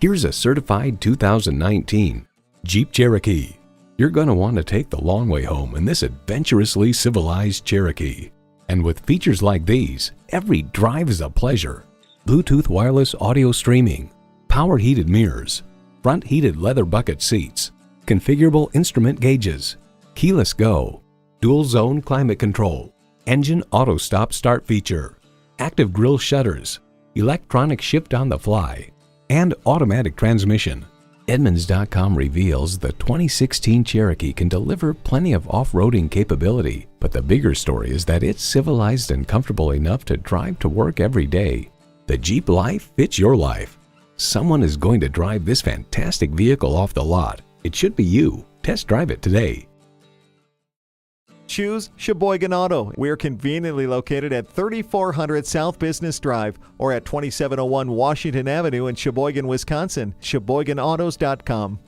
Here's a certified 2019 Jeep Cherokee. You're going to want to take the long way home in this adventurously civilized Cherokee. And with features like these, every drive is a pleasure. Bluetooth wireless audio streaming, power heated mirrors, front heated leather bucket seats, configurable instrument gauges, keyless go, dual zone climate control, engine auto stop start feature, active grille shutters, electronic shift on the fly, and automatic transmission. Edmunds.com reveals the 2016 Cherokee can deliver plenty of off-roading capability, but the bigger story is that it's civilized and comfortable enough to drive to work every day. The Jeep life fits your life. Someone is going to drive this fantastic vehicle off the lot. It should be you. Test drive it today. Choose Sheboygan Auto. We're conveniently located at 3400 South Business Drive or at 2701 Washington Avenue in Sheboygan, Wisconsin. SheboyganAutos.com.